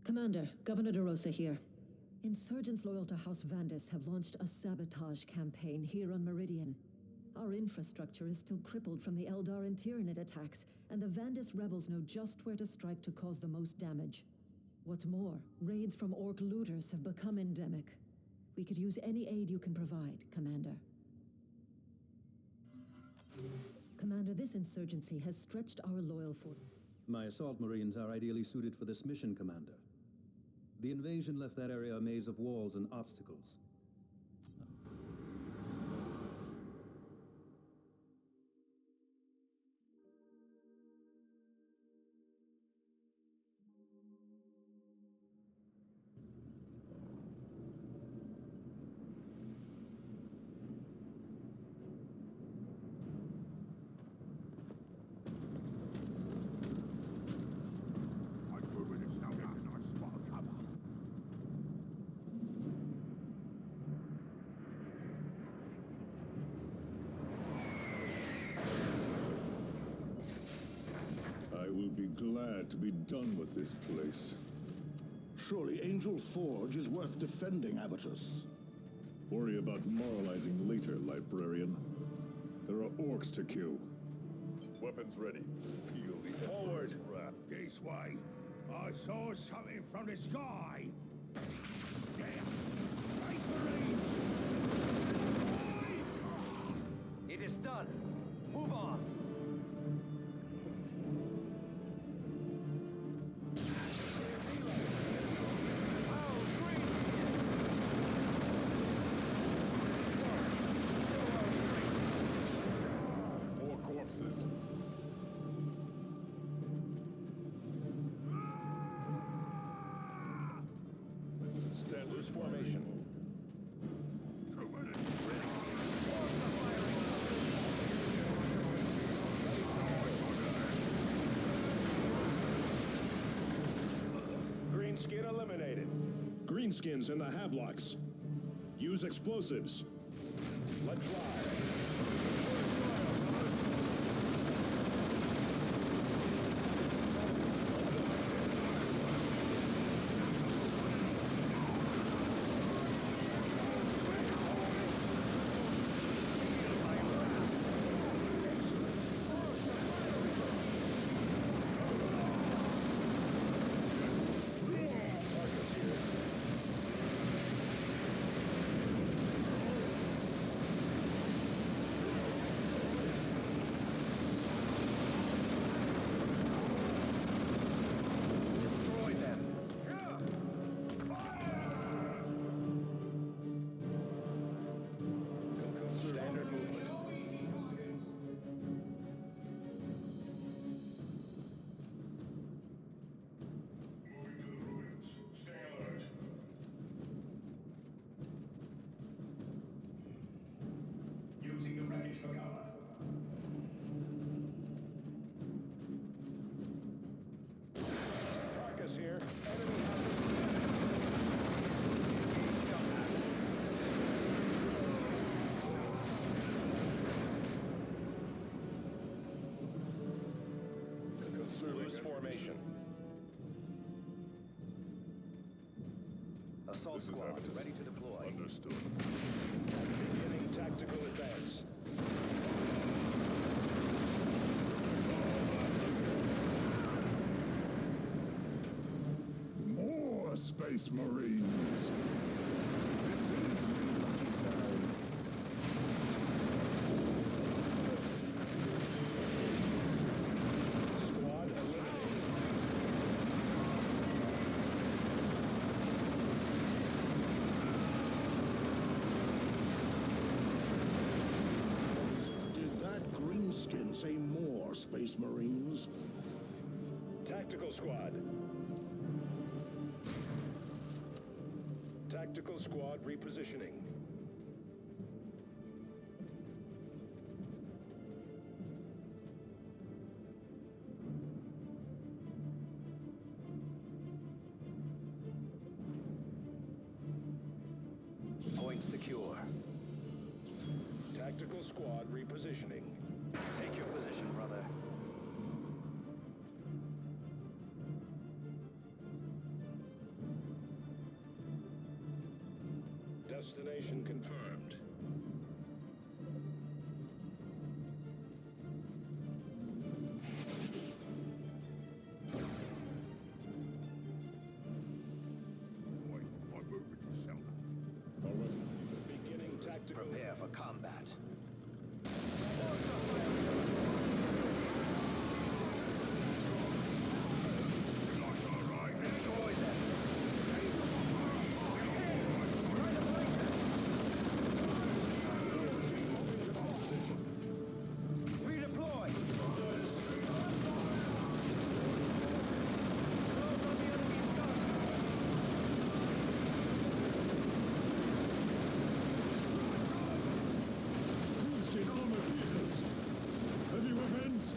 Commander, Governor DeRosa here. Insurgents loyal to House Vandis have launched a sabotage campaign here on Meridian. Our infrastructure is still crippled from the Eldar and Tyranid attacks, and the Vandis rebels know just where to strike to cause the most damage. What's more, raids from Orc looters have become endemic. We could use any aid you can provide, Commander. Commander, this insurgency has stretched our loyal force. My assault marines are ideally suited for this mission, Commander. The invasion left that area a maze of walls and obstacles. I will be glad to be done with this place. Surely Angel Forge is worth defending, Avitus. Worry about moralizing later, librarian. There are orcs to kill. Weapons ready. Feel the forward. This way. I saw something from the sky. Damn! Space Marines! Boys! It is done. Move on. Standard formation. Greenskin eliminated. Greenskins in the Hablocks. Use explosives. Let's fly. Using the wreckage for cover. Tarkus here. Enemy Loose formation. Assault squad ready to deploy. Understood. Beginning tactical advance. More Space Marines! This is my lucky day. Squad eliminated. Did that greenskin say more, Space Marines? Tactical squad. Tactical squad repositioning. Point secure. Tactical squad repositioning. Take your position, brother. Destination confirmed. I'm moving to shelter. Beginning tactical. Prepare for combat. Redeploy! Constant armored vehicles. Heavy weapons.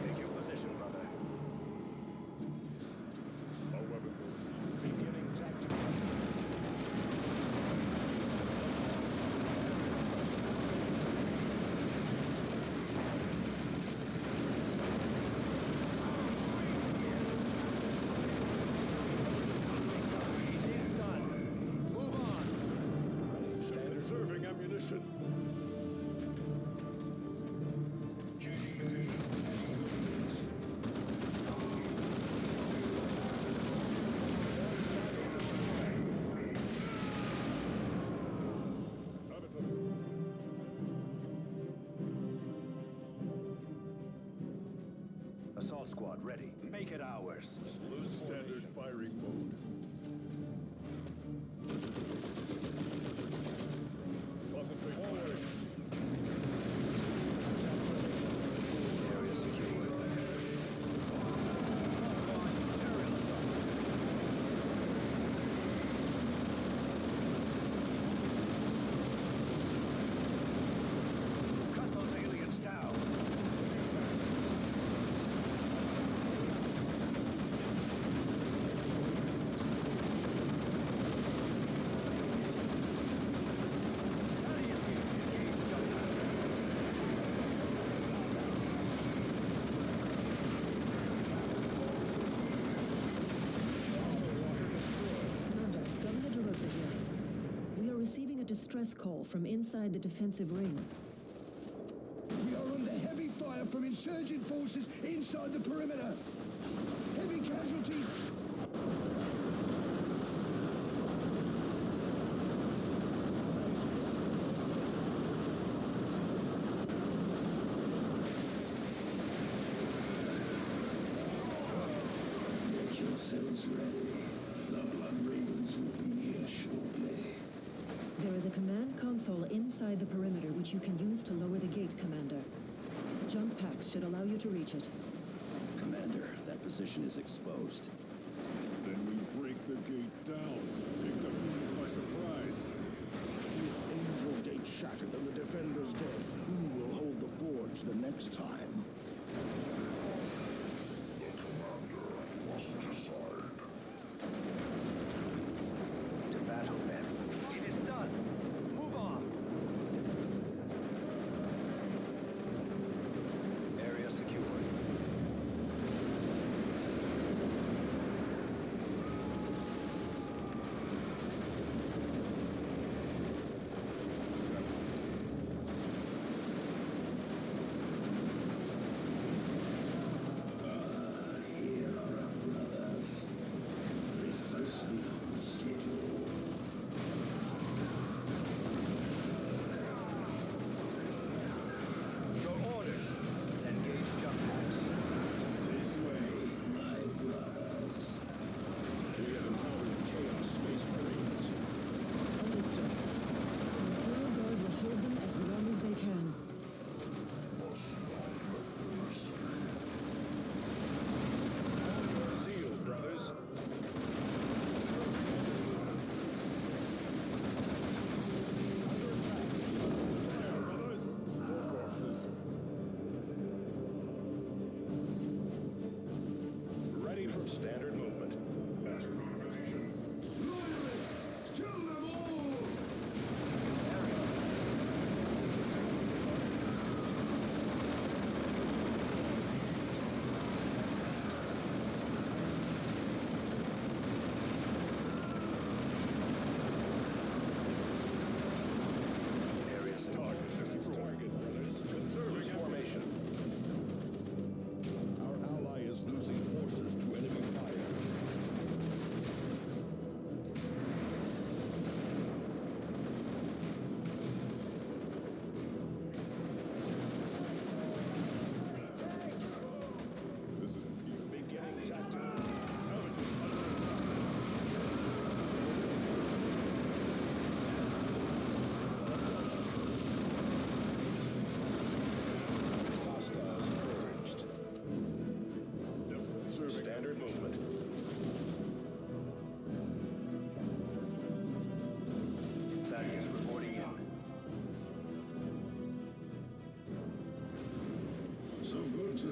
Take your position, brother. Our weapons are Beginning tactical. It's done. Move on. conserving ammunition. Habitus. Assault squad ready. Make it ours. Standard firing mode. Concentrate fire. Area secured. Cut those aliens down. Commander, Governor DeRosa here. We are receiving a distress call from inside the defensive ring. We are under heavy fire from insurgent forces inside the perimeter. Heavy casualties. Make yourselves ready. The Blood Ravens will be here shortly. There is a command console inside the perimeter which you can use to lower the gate, Commander. Jump packs should allow you to reach it. Commander, that position is exposed. Then we break the gate down. Take the Queens by surprise. With Angel Gate shattered and the defenders dead, who will hold the forge the next time? The commander must decide. To battle, then. It is done. Move on. Area secured.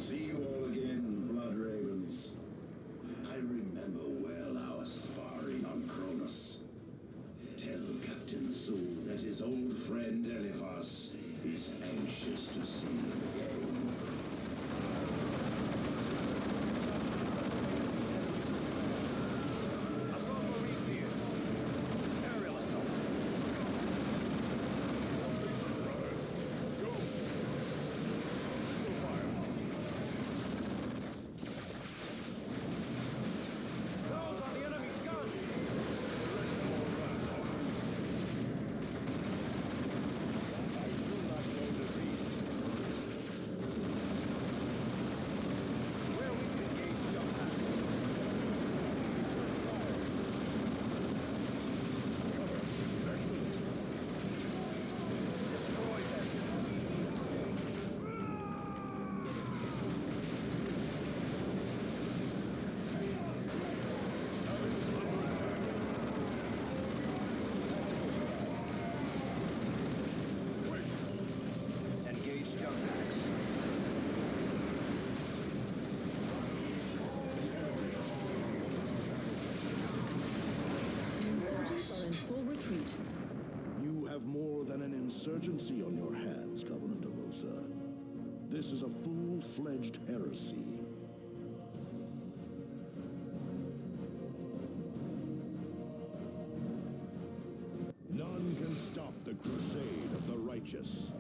see you all again, Blood Ravens. I remember well our sparring on Kronos. Tell Captain Soul that his old friend Eliphas is anxious to see him again. Assault Mauritius. Aerial assault. Go! Missile fire! Those on the enemy's guns. I do not know the reason. Where we can engage jump packs. Excellent! Destroy them. Engage jump packs. The insurgents are in full retreat. You have more than an insurgency on your hands, Governor De Rosa. This is a full-fledged heresy. None can stop the crusade of the righteous.